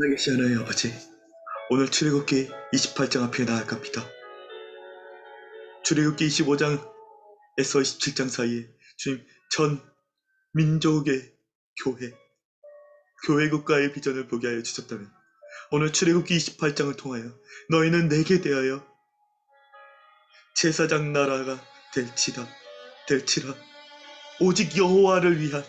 살아계시 하나의 아버지, 오늘 출애굽기 28장 앞에 나아갑니다. 출애굽기 25장에서 27장 사이에 주님 전 민족의 교회 국가의 비전을 보게 하여 주셨다면 오늘 출애굽기 28장을 통하여 너희는 내게 대하여 제사장 나라가 될지라 오직 여호와를 위한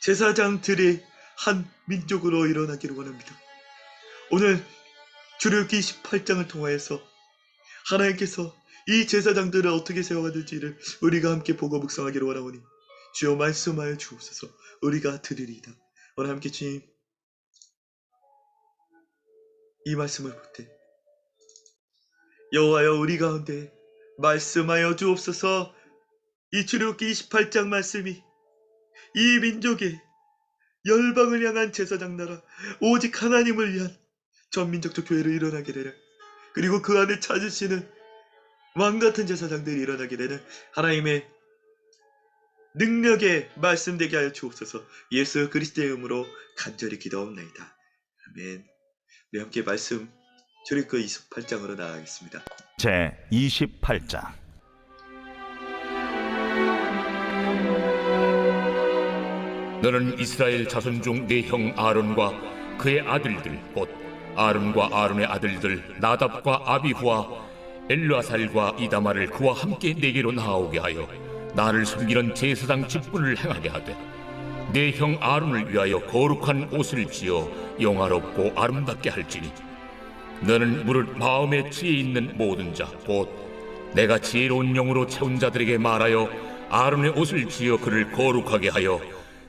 제사장들의 한 민족으로 일어나기를 원합니다. 오늘 출애굽기 28장을 통하여서 하나님께서 이 제사장들을 어떻게 세워가는지를 우리가 함께 보고 묵상하기를 원하오니 주여 말씀하여 주옵소서. 우리가 들으리이다. 오늘 함께 주님 이 말씀을 볼때 여호와여 우리 가운데 말씀하여 주옵소서. 이 출애굽기 28장 말씀이 이 민족의 열방을 향한 제사장 나라 오직 하나님을 위한 전민족적 교회를 일어나게 되는, 그리고 그 안에 찾으시는 왕같은 제사장들이 일어나게 되는 하나님의 능력의 말씀되게 하여 주옵소서. 예수 그리스도의 이름으로 간절히 기도하옵나이다. 아멘. 우리 함께 말씀 출애굽기 28장으로 나아가겠습니다. 제 28장. 너는 이스라엘 자손 중 네 형 아론과 그의 아들들 곧 아론과 아론의 아들들 나답과 아비후와 엘르아살과 이다말을 그와 함께 내게로 나아오게 하여 나를 섬기는 제사장 직분을 행하게 하되 네 형 아론을 위하여 거룩한 옷을 지어 영화롭고 아름답게 할지니 너는 무릇 마음에 지혜 있는 모든 자 곧 내가 지혜로운 영으로 채운 자들에게 말하여 아론의 옷을 지어 그를 거룩하게 하여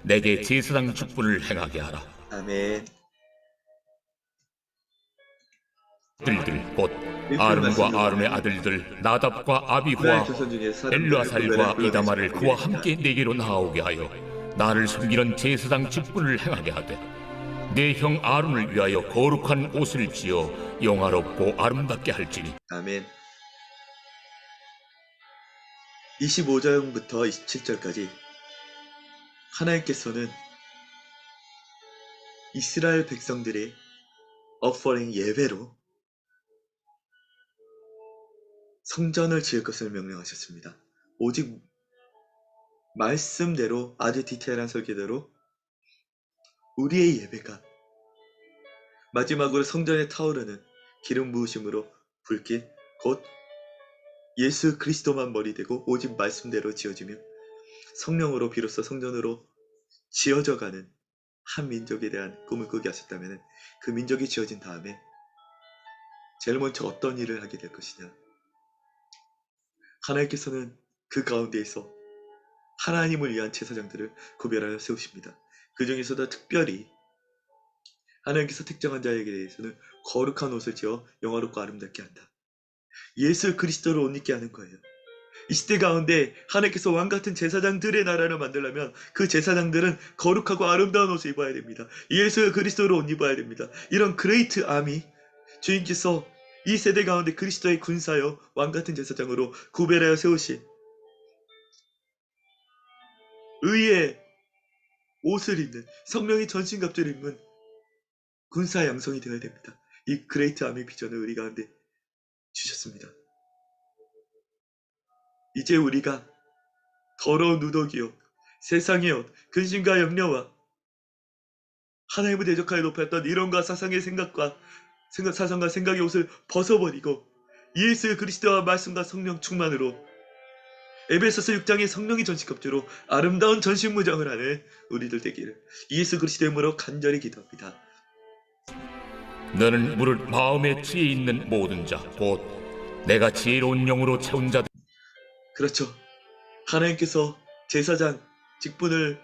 내게 제사장 직분을 행하게 하라. 아멘. 들들 곧 아론과 아론의 아들들 나답과 아비후와 엘르아살과 이다말을 그와 함께 내게로 나아오게 하여 나를 섬기는 제사장 직분을 행하게 하되 내 형 아론을 위하여 거룩한 옷을 지어 영화롭고 아름답게 할지니. 아멘. 25절부터 27절까지 하나님께서는 이스라엘 백성들의 offering 예배로 성전을 지을 것을 명령하셨습니다. 오직 말씀대로 아주 디테일한 설계대로 우리의 예배가 마지막으로 성전에 타오르는 기름 부으심으로 불길 곧 예수 그리스도만 머리 되고 오직 말씀대로 지어지며 성령으로 비로소 성전으로 지어져가는 한 민족에 대한 꿈을 꾸게 하셨다면 그 민족이 지어진 다음에 제일 먼저 어떤 일을 하게 될 것이냐, 하나님께서는 그 가운데에서 하나님을 위한 제사장들을 구별하여 세우십니다. 그 중에서도 특별히 하나님께서 특정한 자에게 대해서는 거룩한 옷을 지어 영화롭고 아름답게 한다. 예수 그리스도를 옷 입게 하는 거예요. 이 시대 가운데 하나님께서 왕같은 제사장들의 나라를 만들려면 그 제사장들은 거룩하고 아름다운 옷을 입어야 됩니다. 예수 그리스도를 옷 입어야 됩니다. 이런 그레이트 아미, 주님께서 이 세대 가운데 그리스도의 군사여 왕같은 제사장으로 구별하여 세우신 의의 옷을 입는, 성령의 전신갑주를 입는 군사 양성이 되어야 됩니다. 이 그레이트 아미 비전을 우리 가운데 주셨습니다. 이제 우리가 더러운 누더기 옷, 세상의 옷, 근심과 염려와 하나님을 대적하여 높였던 이론과 사상의 사상과 생각의 옷을 벗어버리고 예수 그리스도와 말씀과 성령 충만으로 에베소서 6장의 성령의 전신갑주로 아름다운 전신무장을 하는 우리들 되기를 예수 그리스도의 이름으로 간절히 기도합니다. 너는 무릇 마음에 지혜 있는 모든 자 곧 내가 지혜로운 영으로 채운 자들. 그렇죠. 하나님께서 제사장 직분을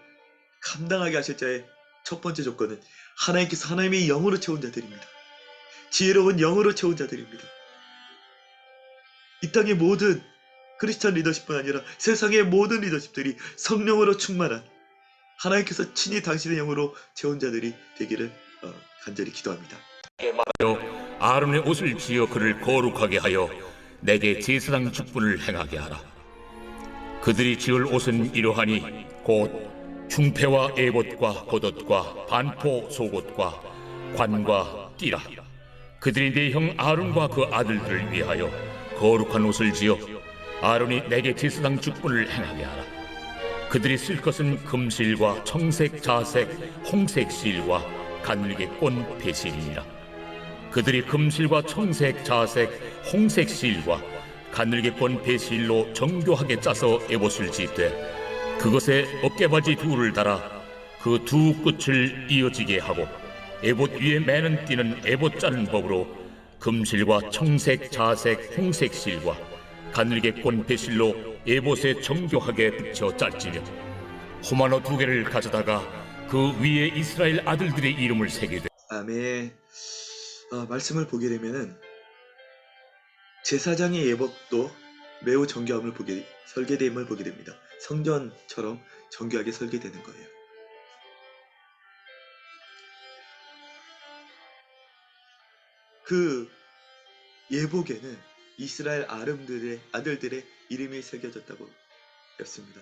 감당하게 하실 자의 첫 번째 조건은 하나님께서 하나님의 영으로 채운 자들입니다. 지혜로운 영으로 채운 자들입니다. 이 땅의 모든 크리스천 리더십뿐 아니라 세상의 모든 리더십들이 성령으로 충만한 하나님께서 친히 당신의 영으로 채운 자들이 되기를 간절히 기도합니다. 아론의 옷을 지어 그를 거룩하게 하여 내게 제사장 직분을 행하게 하라. 그들이 지을 옷은 이러하니 곧 중패와 에봇과 겉옷과 반포 속옷과 관과 띠라. 그들이 네 형 아론과 그 아들들을 위하여 거룩한 옷을 지어 아론이 내게 제사장 직분을 행하게 하라. 그들이 쓸 것은 금실과 청색, 자색, 홍색 실과 가늘게 꼰 배실이니라. 그들이 금실과 청색, 자색, 홍색 실과 가늘게 꼰 배실로 정교하게 짜서 에봇을 짓되 그것에 어깨바지 둘을 달아 그 두 끝을 이어지게 하고 에봇 위에 매는 띠는 에봇 짜는 법으로 금실과 청색, 자색, 홍색 실과 가늘게 꼰 배실로 에봇에 정교하게 붙여 짤지며 호마노 2개를 가져다가 그 위에 이스라엘 아들들의 이름을 새기되. 아멘. 말씀을 보게 되면은 제사장의 예복도 매우 정교함을 설계됨을 보게 됩니다. 성전처럼 정교하게 설계되는 거예요. 그 예복에는 이스라엘 아들들의 이름이 새겨졌다고 했습니다.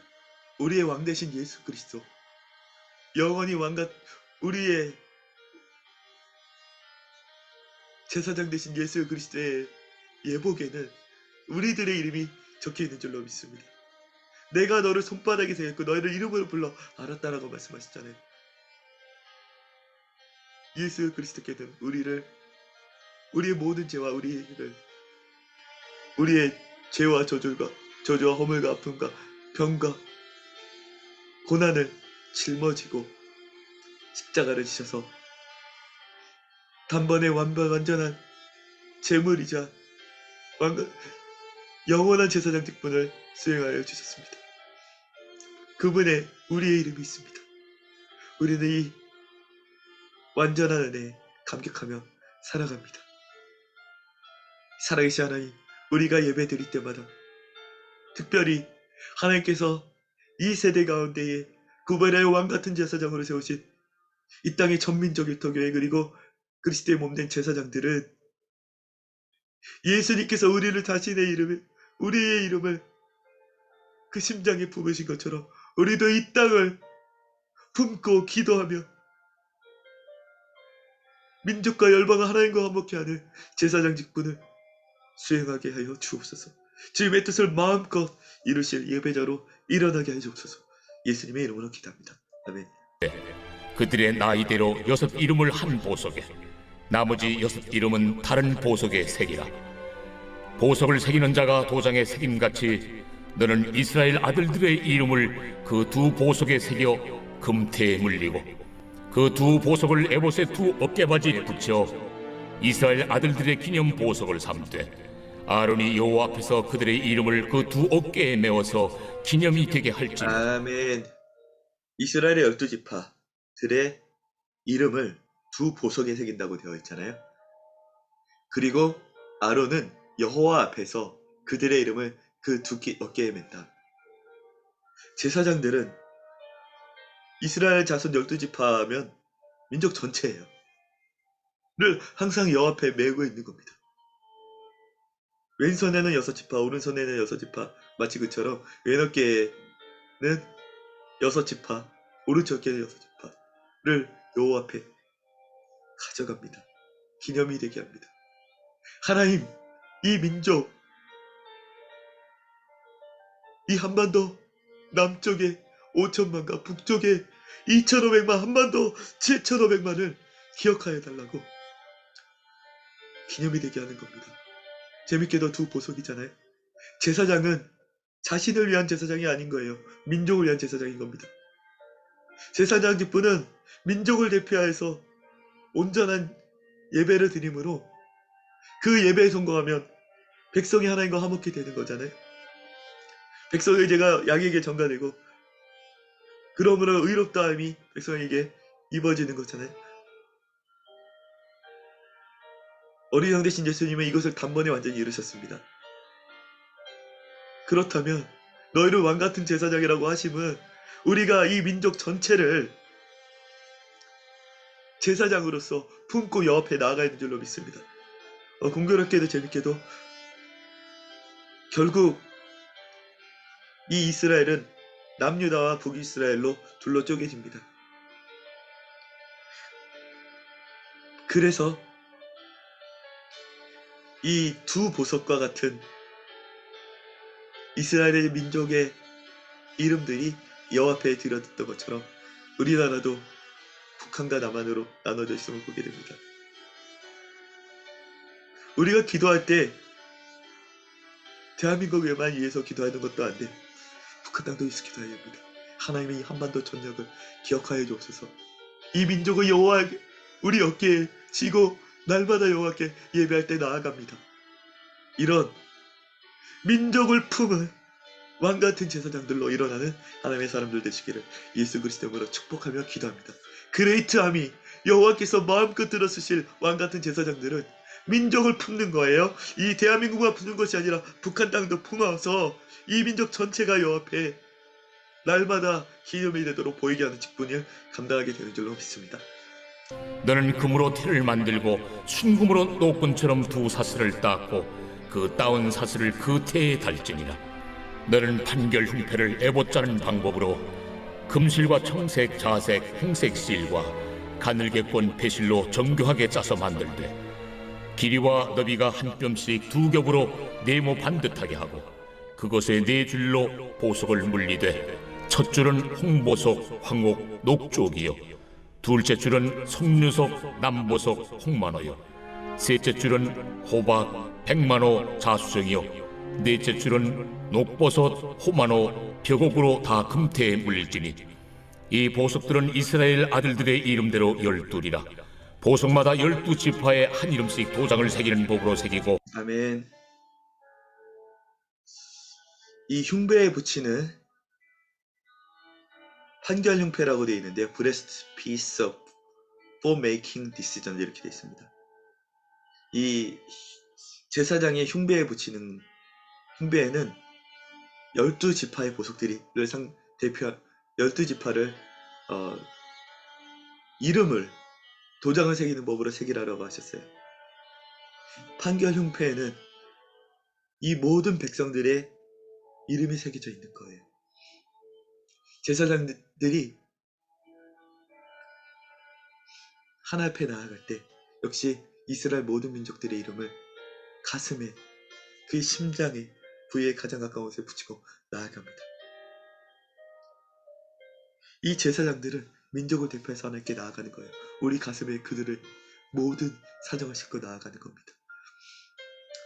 우리의 왕 대신 예수 그리스도, 영원히 우리의 제사장 대신 예수 그리스도의 예복에는 우리들의 이름이 적혀 있는 줄로 믿습니다. 내가 너를 손바닥에 새겼고 너희를 이름으로 불러 알았다라고 말씀하셨잖아요. 예수 그리스도께는 우리의 모든 죄와 우리의 죄와 저주와 허물과 아픔과 병과 고난을 짊어지고 십자가를 지셔서 단번에 완전한 제물이자 영원한 제사장 직분을 수행하여 주셨습니다. 그분의 우리의 이름이 있습니다. 우리는 이 완전한 은혜에 감격하며 살아갑니다. 살아계신 하나님, 우리가 예배 드릴 때마다 특별히 하나님께서 이 세대 가운데에 구별하여 왕같은 제사장으로 세우신 이 땅의 전민족 일터교회 그리고 그리스도의 몸된 제사장들은 예수님께서 우리의 이름을 그 심장에 품으신 것처럼 우리도 이 땅을 품고 기도하며 민족과 열방을 하나님과 화목케 하는 제사장 직분을 수행하게 하여 주옵소서. 주님의 뜻을 마음껏 이루실 예배자로 일어나게 하여 주옵소서. 예수님의 이름으로 기도합니다. 아멘. 그들의 나이대로 6 이름을 한 보석에, 나머지 6 이름은 다른 보석에 새기라. 보석을 새기는 자가 도장에 새김같이 너는 이스라엘 아들들의 이름을 그 2 보석에 새겨 금태에 물리고 그 2 보석을 에봇의 2 어깨바지에 붙여 이스라엘 아들들의 기념 보석을 삼되 아론이 여호와 앞에서 그들의 이름을 그 2 어깨에 메워서 기념이 되게 할지니라. 아멘. 이스라엘의 12지파들의 이름을 2 보석에 새긴다고 되어 있잖아요. 그리고 아론은 여호와 앞에서 그들의 이름을 그 2 어깨에 맨다. 제사장들은 이스라엘 자손 12지파면 민족 전체예요. 를 항상 여호와 앞에 메고 있는 겁니다. 왼손에는 6지파, 오른손에는 6지파, 마치 그처럼 왼 어깨에는 6지파, 오른쪽 어깨에는 6지파를 여호와 앞에 가져갑니다. 기념이 되게 합니다. 하나님, 이 민족, 이 한반도 남쪽에 5천만과 북쪽에 2,500만, 한반도 7,500만을 기억하여 달라고 기념이 되게 하는 겁니다. 재밌게도 2 보석이잖아요. 제사장은 자신을 위한 제사장이 아닌 거예요. 민족을 위한 제사장인 겁니다. 제사장 직분은 민족을 대표하여서 온전한 예배를 드림으로 그 예배에 성공하면 백성이 하나님과 화목히 되는 거잖아요. 백성의 죄가 양에게 전가되고 그러므로 의롭다함이 백성에게 입어지는 거잖아요. 어린 양 되신 예수님은 이것을 단번에 완전히 이루셨습니다. 그렇다면 너희를 왕같은 제사장이라고 하심은 우리가 이 민족 전체를 제사장으로서 품고 여호와 앞에 나아가야 하는 줄로 믿습니다. 공교롭게도 재밌게도 결국 이 이스라엘은 남유다와 북이스라엘로 둘러 쪼개집니다. 그래서 이 두 보석과 같은 이스라엘의 민족의 이름들이 여호와 앞에 드려졌던 것처럼 우리나라도 북한과 남한으로 나눠져 있음을 보게 됩니다. 우리가 기도할 때 대한민국에만 위해서 기도하는 것도 안 돼. 북한 땅도 위해서 기도해야 합니다. 하나님의 한반도 전역을 기억하여 주옵소서. 이 민족을 여호와 우리 어깨에 지고 날마다 여호와께 예배할 때 나아갑니다. 이런 민족을 품은 왕같은 제사장들로 일어나는 하나님의 사람들 되시기를 예수 그리스도로 축복하며 기도합니다. 그레이트 아미, 여호와께서 마음껏 들어쓰실 왕같은 제사장들은 민족을 품는 거예요. 이 대한민국만 품는 것이 아니라 북한 땅도 품어서 이 민족 전체가 여호와 앞에 날마다 기념이 되도록 보이게 하는 직분을 감당하게 되는 줄로 믿습니다. 너는 금으로 태를 만들고 순금으로 노끈처럼 두 사슬을 닦고 그 따온 사슬을 그 태에 달지니라. 너는 판결 흉패를 에봇 짜는 방법으로 금실과 청색, 자색, 홍색 실과 가늘게 꼰 배실로 정교하게 짜서 만들되 길이와 너비가 한 뼘씩 두 겹으로 네모 반듯하게 하고 그것에 네 줄로 보석을 물리되 첫 줄은 홍보석, 황옥, 녹쪽이요 둘째 줄은 석류석, 남보석, 홍만호요 셋째 줄은 호박, 백만호, 자수정이요 넷째 줄은 녹버섯, 호만호, 벽옥으로 다 금태에 물릴지니 이 보석들은 이스라엘 아들들의 이름대로 12이라 보석마다 12지파에 한 이름씩 도장을 새기는 법으로 새기고 아멘. 이 흉배에 붙이는 판결 흉패라고 되어 있는데 breast piece of for making decision 이렇게 되어 있습니다. 이 제사장의 흉배에 붙이는 흉배에는 12지파의 보석들이 대표 12지파를 이름을 도장을 새기는 법으로 새기라고 하셨어요. 판결 흉패에는 이 모든 백성들의 이름이 새겨져 있는 거예요. 제사장들이 하나 앞에 나아갈 때 역시 이스라엘 모든 민족들의 이름을 가슴에 그 심장에 부위에 가장 가까운 곳에 붙이고 나아갑니다. 이 제사장들은 민족을 대표해서 하나님께 나아가는 거예요. 우리 가슴에 그들의 모든 사정을 싣고 나아가는 겁니다.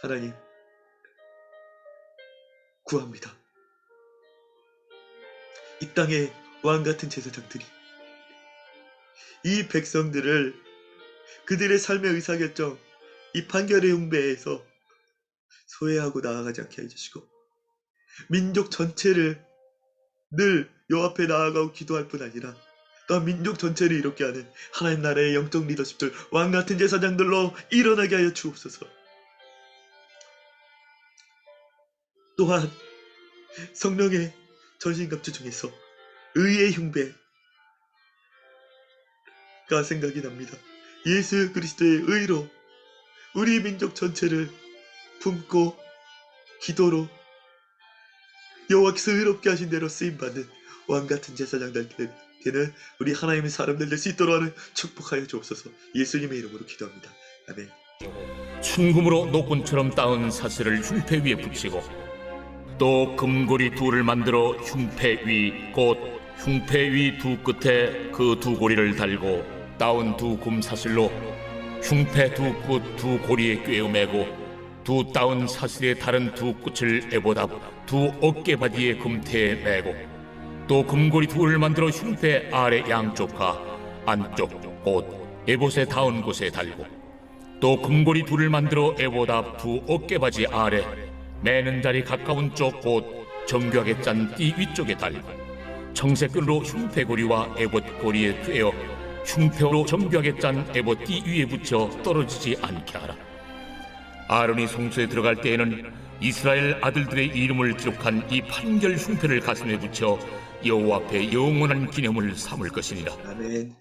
하나님 구합니다. 이 땅의 왕같은 제사장들이 이 백성들을 그들의 삶의 의사결정 이 판결의 흉배에서 소외하고 나아가지 않게 해주시고 민족 전체를 늘 여호와 앞에 나아가고 기도할 뿐 아니라 또한 민족 전체를 이롭게 하는 하나님 나라의 영적 리더십들 왕같은 제사장들로 일어나게 하여 주옵소서. 또한 성령의 전신갑주 중에서 의의 흉배가 생각이 납니다. 예수 그리스도의 의로 우리 민족 전체를 품고 기도로 여호와께서 의롭게 하신 대로 쓰임받는 왕같은 제사장들에게는 우리 하나님의 사람들 될 수 있도록 하는 축복하여 주옵소서. 예수님의 이름으로 기도합니다. 아멘. 순금으로 노끈처럼 따은 사슬을 흉패 위에 붙이고 또 금고리 둘을 만들어 흉패 위 곧 흉패 위 두 끝에 그 두 고리를 달고 따은 두 금사슬로 흉패 두 끝 두 고리에 꿰어매고 두 따은 사슬의 다른 두 끝을 에봇 앞 두 어깨바디의 금태에 매고 또 금고리 둘을 만들어 흉패 아래 양쪽과 안쪽 곧 에봇에 닿은 곳에 달고 또 금고리 둘을 만들어 에봇 앞 두 어깨바지 아래 매는 자리 가까운 쪽 곧 정교하게 짠 띠 위쪽에 달고 청색끈으로 흉패고리와 에봇 고리에 꿰어 흉패로 정교하게 짠 에봇 띠 위에 붙여 떨어지지 않게 하라. 아론이 성소에 들어갈 때에는 이스라엘 아들들의 이름을 기록한 이 판결 흉패를 가슴에 붙여 여호와 앞에 영원한 기념을 삼을 것이니라. 아멘.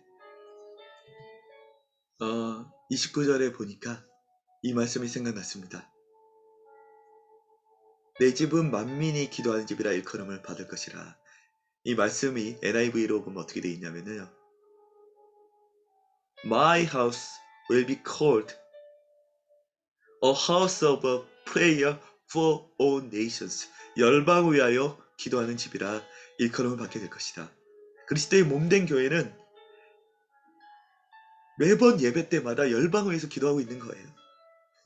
29절에 보니까 이 말씀이 생각났습니다. 내 집은 만민이 기도하는 집이라 일컬음을 받을 것이라. 이 말씀이 NIV로 보면 어떻게 되어 있냐면요. My house will be called a house of a prayer for all nations. 열방을 위하여 기도하는 집이라 일컬음을 받게 될 것이다. 그리스도의 몸된 교회는 매번 예배 때마다 열방을 위해서 기도하고 있는 거예요.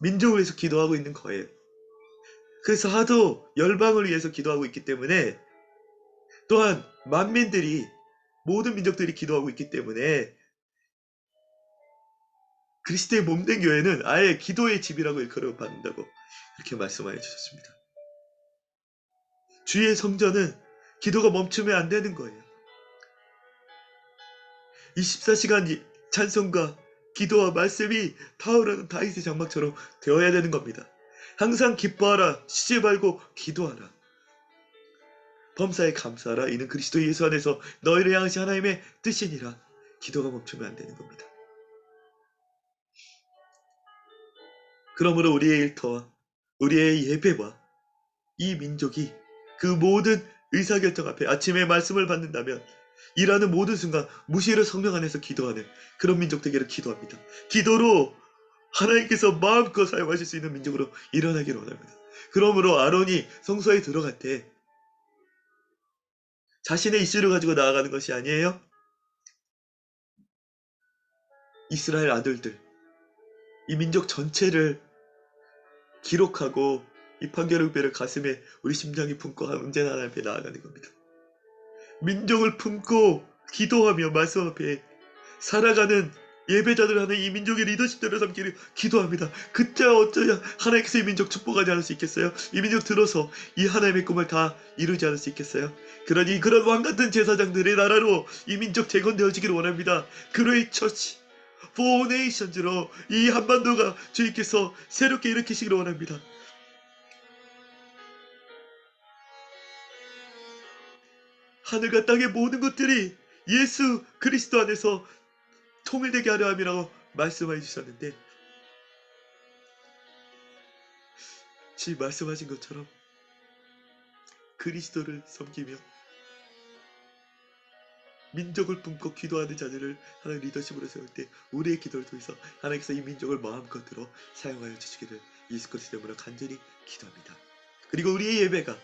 민족을 위해서 기도하고 있는 거예요. 그래서 하도 열방을 위해서 기도하고 있기 때문에, 또한 만민들이, 모든 민족들이 기도하고 있기 때문에 그리스도의 몸된 교회는 아예 기도의 집이라고 일컬음을 받는다고 이렇게 말씀하여 주셨습니다. 주의 성전은 기도가 멈추면 안 되는 거예요. 24시간 찬송과 기도와 말씀이 타오르는 다윗의 장막처럼 되어야 되는 겁니다. 항상 기뻐하라, 쉬지 말고 기도하라. 범사에 감사하라. 이는 그리스도 예수 안에서 너희를 향하신 하나님의 뜻이니라. 기도가 멈추면 안 되는 겁니다. 그러므로 우리의 일터와 우리의 예배와 이 민족이 그 모든 의사결정 앞에 아침에 말씀을 받는다면 일하는 모든 순간 무시로 성령 안에서 기도하는 그런 민족 되기를 기도합니다. 기도로 하나님께서 마음껏 사용하실 수 있는 민족으로 일어나기를 원합니다. 그러므로 아론이 성소에 들어갈 때 자신의 이슈를 가지고 나아가는 것이 아니에요. 이스라엘 아들들, 이 민족 전체를 기록하고 이 판결의배를 가슴에 우리 심장이 품고 언제나 하나님 앞에 나아가는 겁니다. 민족을 품고 기도하며 말씀 앞에 살아가는 예배자들 하는 이 민족의 리더십들을 삼기를 기도합니다. 그때 어쩌야 하나님께서 이 민족 축복하지 않을 수 있겠어요? 이 민족 들어서 이 하나님의 꿈을 다 이루지 않을 수 있겠어요? 그러니 그런 왕같은 제사장들의 나라로 이 민족 재건되어지기를 원합니다. 그레이트 처치 for nations로 이 한반도가 주님께서 새롭게 일으키시기를 원합니다. 하늘과 땅의 모든 것들이 예수 그리스도 안에서 통일되게 하려 함이라고 말씀해 주셨는데, 지금 말씀하신 것처럼 그리스도를 섬기며 민족을 품고 기도하는 자들을 하나님 리더십으로 세울 때 우리의 기도를 통해서 하나님께서 이 민족을 마음껏 들어 사용하여 주시기를 예수 그리스도 이름으로 간절히 기도합니다. 그리고 우리의 예배가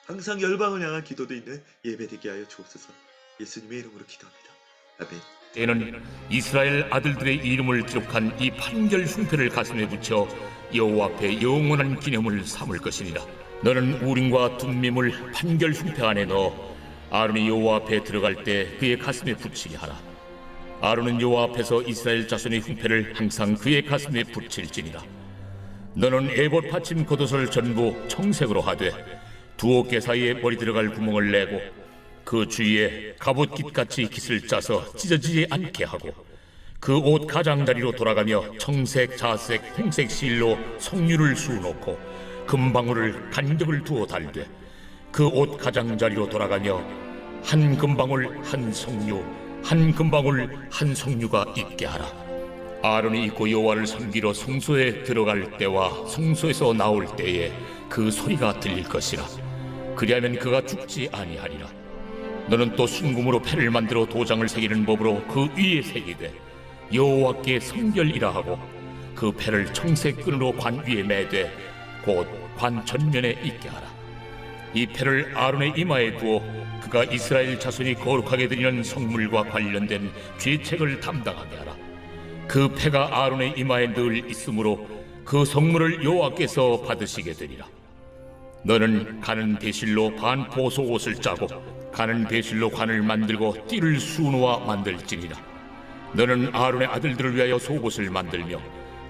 항상 열방을 향한 기도도 있는 예배 되게 하여 주옵소서. 예수님의 이름으로 기도합니다. 아멘. 때는 이스라엘 아들들의 이름을 기록한 이 판결 흉패를 가슴에 붙여 여호와 앞에 영원한 기념을 삼을 것이니라. 너는 우림과 둠밈을 판결 흉패 안에 넣어 아론이 여호와 앞에 들어갈 때 그의 가슴에 붙이게 하라. 아론은 여호와 앞에서 이스라엘 자손의 흉패를 항상 그의 가슴에 붙일지니라. 너는 에봇 받침 겉옷을 전부 청색으로 하되 두 어깨 사이에 머리 들어갈 구멍을 내고 그 주위에 갑옷깃같이 깃을 짜서 찢어지지 않게 하고 그 옷 가장자리로 돌아가며 청색, 자색, 홍색 실로 석류를 수놓고 금방울을 간격을 두어 달되 그 옷 가장자리로 돌아가며 한 금방울 한 석류, 한 금방울 한 석류가 있게 하라. 아론이 입고 여호와를 섬기러 성소에 들어갈 때와 성소에서 나올 때에 그 소리가 들릴 것이라. 그리하면 그가 죽지 아니하리라. 너는 또 순금으로 패를 만들어 도장을 새기는 법으로 그 위에 새기되 여호와께 성결이라 하고 그 패를 청색 끈으로 관 위에 매되 곧 관 전면에 있게 하라. 이 패를 아론의 이마에 두어 그가 이스라엘 자손이 거룩하게 드리는 성물과 관련된 죄책을 담당하게 하라. 그 패가 아론의 이마에 늘 있으므로 그 성물을 여호와께서 받으시게 되리라. 너는 가는 배실로 반 보소 옷을 짜고 가는 배실로 관을 만들고 띠를 수놓아 만들지니라. 너는 아론의 아들들을 위하여 속옷을 만들며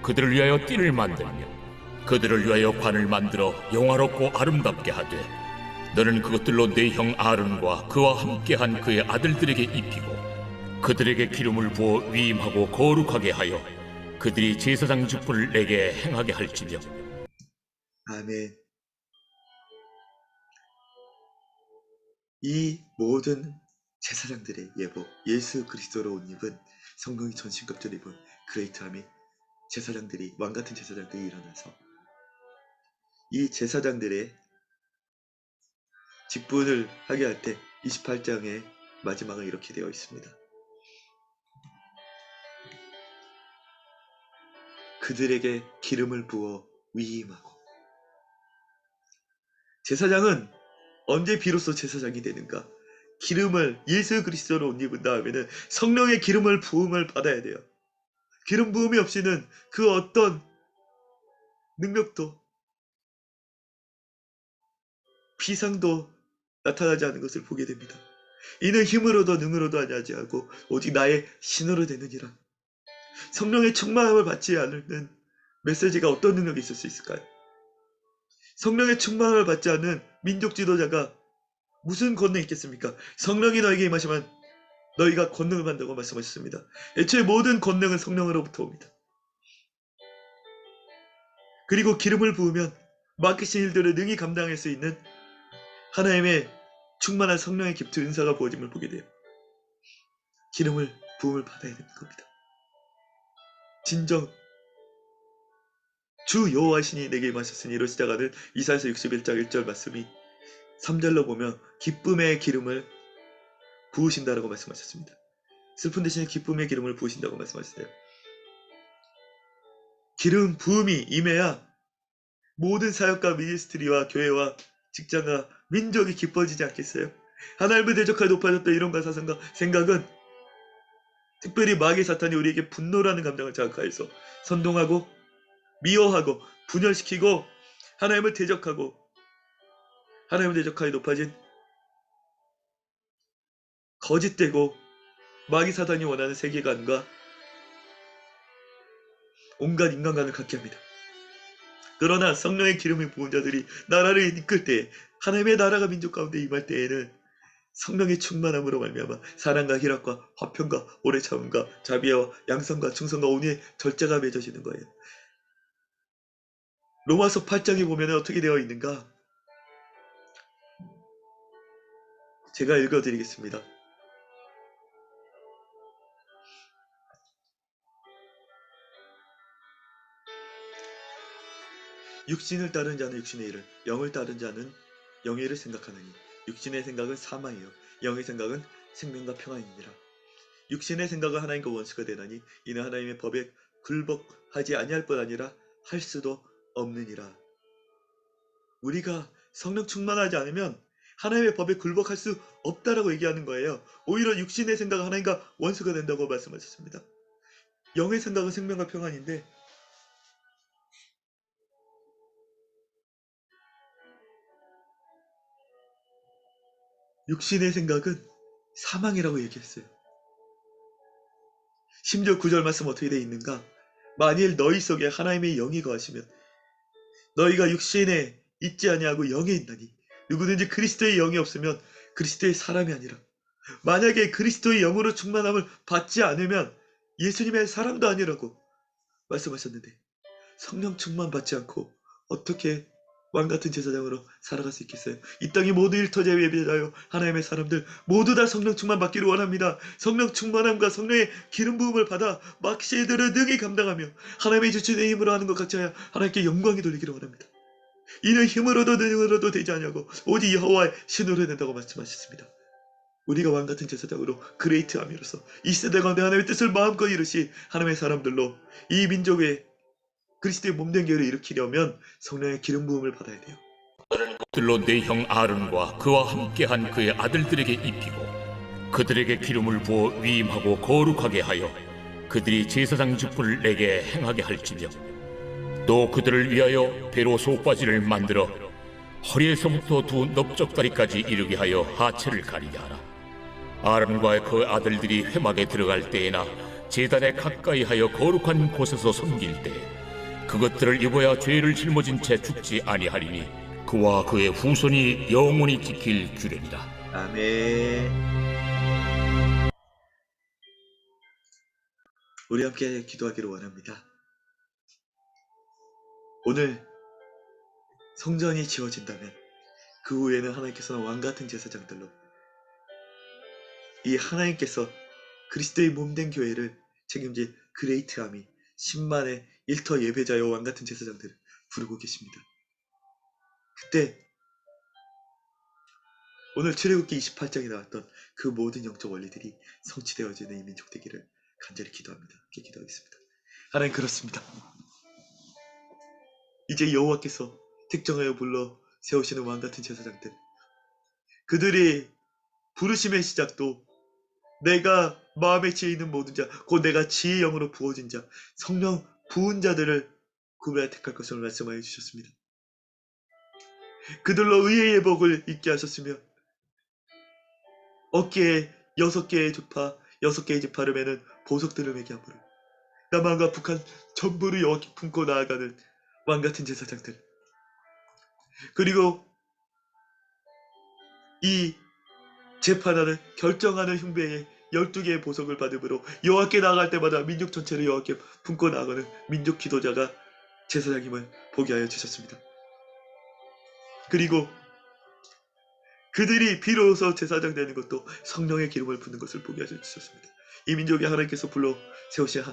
그들을 위하여 띠를 만들며 그들을 위하여 관을 만들어 영화롭고 아름답게 하되 너는 그것들로 네 형 아론과 그와 함께한 그의 아들들에게 입히고 그들에게 기름을 부어 위임하고 거룩하게 하여 그들이 제사장 직분을 내게 행하게 할지며. 아멘. 이 모든 제사장들의 예복, 예수 그리스도로 옷 입은 성령이 전신갑주를 입은 그레이트 아미 제사장들이, 왕같은 제사장들이 일어나서 이 제사장들의 직분을 하게 할 때 28장의 마지막은 이렇게 되어 있습니다. 그들에게 기름을 부어 위임하고. 제사장은 언제 비로소 제사장이 되는가? 기름을 예수 그리스도로 옷 입은 다음에는 성령의 기름을 부음을 받아야 돼요. 기름 부음이 없이는 그 어떤 능력도 비상도 나타나지 않는 것을 보게 됩니다. 이는 힘으로도 능으로도 하지 않고 오직 나의 신으로 되느니라. 성령의 충만함을 받지 않는 메시지가 어떤 능력이 있을 수 있을까요? 성령의 충만함을 받지 않는 민족 지도자가 무슨 권능이 있겠습니까? 성령이 너에게 임하시면 너희가 권능을 받는다고 말씀하셨습니다. 애초에 모든 권능은 성령으로부터 옵니다. 그리고 기름을 부으면 맡기신 일들을 능히 감당할 수 있는 하나님의 충만한 성령의 기프트 은사가 부어짐을 보게 돼요. 기름을 부음을 받아야 되는 겁니다. 진정 주 여호와신이 내게 임하셨으니로 시작하는 이사야서 61장 1절 말씀이 3절로 보면 기쁨의 기름을 부으신다라고 말씀하셨습니다. 슬픈 대신에 기쁨의 기름을 부으신다고 말씀하셨어요. 기름 부음이 임해야 모든 사역과 미니스트리와 교회와 직장과 민족이 기뻐지지 않겠어요? 하나님을 대적하여 높아졌던 이론과 사상과 생각은 특별히 마귀 사탄이 우리에게 분노라는 감정을 자극하여서 선동하고 미워하고 분열시키고 하나님을 대적하고 하나님을 대적하여 높아진 거짓되고 마귀 사탄이 원하는 세계관과 온갖 인간관을 갖게 합니다. 그러나 성령의 기름을 부은 자들이 나라를 이끌 때 하나님의 나라가 민족 가운데 임할 때에는 성령의 충만함으로 말미암아 사랑과 희락과 화평과 오래 참음과 자비와 양성과 충성과 온유의 절제가 맺어지는 거예요. 로마서 8장에 보면 어떻게 되어 있는가? 제가 읽어드리겠습니다. 육신을 따른 자는 육신의 일을, 영을 따른 자는 영의 일을 생각하느니 육신의 생각은 사망이요 영의 생각은 생명과 평안이니라. 육신의 생각은 하나님과 원수가 되나니 이는 하나님의 법에 굴복하지 아니할 뿐 아니라 할 수도 없느니라. 우리가 성령 충만하지 않으면 하나님의 법에 굴복할 수 없다라고 얘기하는 거예요. 오히려 육신의 생각은 하나님과 원수가 된다고 말씀하셨습니다. 영의 생각은 생명과 평안인데 육신의 생각은 사망이라고 얘기했어요. 심지어 9절 말씀 어떻게 되어 있는가? 만일 너희 속에 하나님의 영이 거하시면 너희가 육신에 있지 아니하고 영에 있나니 누구든지 그리스도의 영이 없으면 그리스도의 사람이 아니라 만약에 그리스도의 영으로 충만함을 받지 않으면 예수님의 사람도 아니라고 말씀하셨는데 성령 충만 받지 않고 어떻게 왕같은 제사장으로 살아갈 수 있겠어요? 이 땅의 모든 일터제 예배자요 하나님의 사람들 모두 다 성령 충만 받기를 원합니다. 성령 충만함과 성령의 기름 부음을 받아 막시의 일들을 능히 감당하며 하나님의 주시는 힘으로 하는 것 같이 하여 하나님께 영광이 돌리기를 원합니다. 이는 힘으로도 능으로도 되지 않냐고 오직 여호와의 신으로 된다고 말씀하셨습니다. 우리가 왕같은 제사장으로 그레이트함이로써 이 세대 가운데 하나님의 뜻을 마음껏 이루시 하나님의 사람들로 이 민족의 그리스도의 몸된 교회를 일으키려면 성령의 기름 부음을 받아야 돼요. 들로 내 형 아론과 그와 함께한 그의 아들들에게 입히고 그들에게 기름을 부어 위임하고 거룩하게 하여 그들이 제사장 직분을 내게 행하게 할지며 또 그들을 위하여 배로 속바지를 만들어 허리에서부터 두 넓적다리까지 이르게 하여 하체를 가리게 하라. 아론과 그 아들들이 회막에 들어갈 때에나 제단에 가까이 하여 거룩한 곳에서 섬길 때 그것들을 입어야 죄를 짊어진 채 죽지 아니하리니 그와 그의 후손이 영원히 지킬 규례니라. 아멘. 우리 함께 기도하기를 원합니다. 오늘 성전이 지어진다면 그 후에는 하나님께서는 왕같은 제사장들로 이 하나님께서 그리스도의 몸된 교회를 책임질 그레이트아미 10만의 일터 예배자여 왕같은 제사장들을 부르고 계십니다. 그때 오늘 출애굽기 28장에 나왔던 그 모든 영적 원리들이 성취되어지는 이 민족 되기를 간절히 기도합니다. 함께 기도하겠습니다. 하나님 그렇습니다. 이제 여호와께서 택정하여 불러 세우시는 왕같은 제사장들, 그들의 부르심의 시작도 내가 마음에 지혜 있는 모든 자, 곧 내가 지혜의 영으로 부어진 자, 성령 부은 자들을 구별하여 택할 것을 말씀하여 주셨습니다. 그들로 의의 예복을 입게 하셨으며 어깨에 6개의 지파, 6개의 지파를 매는 보석들을 매게 하므로 남한과 북한 전부를 여호와께 품고 나아가는 왕같은 제사장들, 그리고 이 재판하는 결정하는 흉배에 12개의 보석을 받음으로 여호와께 나아갈 때마다 민족 전체를 여호와께 품고 나아가는 민족 기도자가 제사장임을 보게 하여 주셨습니다. 그리고 그들이 비로소 제사장 되는 것도 성령의 기름을 붓는 것을 보게 하여 주셨습니다. 이 민족이 하나님께서 불러 세우신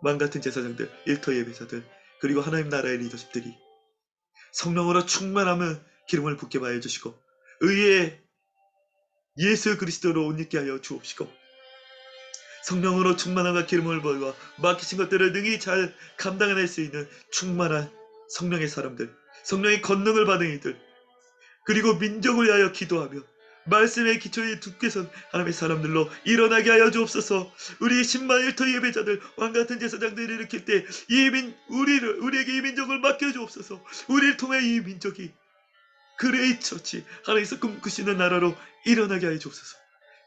왕같은 제사장들, 일터 예배자들, 그리고 하나님 나라의 리더십들이 성령으로 충만함을 기름을 붓게 하여 주시고 의의 예수 그리스도로 옷 입게 하여 주옵시고 성령으로 충만함과 기름을 부어 맡기신 것들을 능히 잘 감당해낼 수 있는 충만한 성령의 사람들, 성령의 권능을 받은 이들, 그리고 민족을 위하여 기도하며 말씀의 기초에 굳게 선 하나님의 사람들로 일어나게 하여 주옵소서. 우리 10만 일터 예배자들, 왕같은 제사장들을 일으킬 때 우리에게 이 민족을 맡겨 주옵소서. 우리를 통해 이 민족이 그레이 처치, 하나님께서 꿈꾸시는 나라로 일어나게 하여 주옵소서.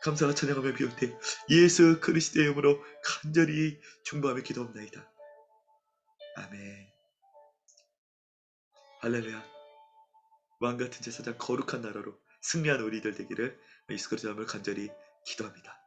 감사와 찬양하며 비울 때 예수 그리스도의 이름으로 간절히 중보하며 기도합나이다. 아멘. 할렐루야. 왕같은 제사장 거룩한 나라로 승리한 우리들 되기를 예수 그리스도의 이름으로 간절히 기도합니다.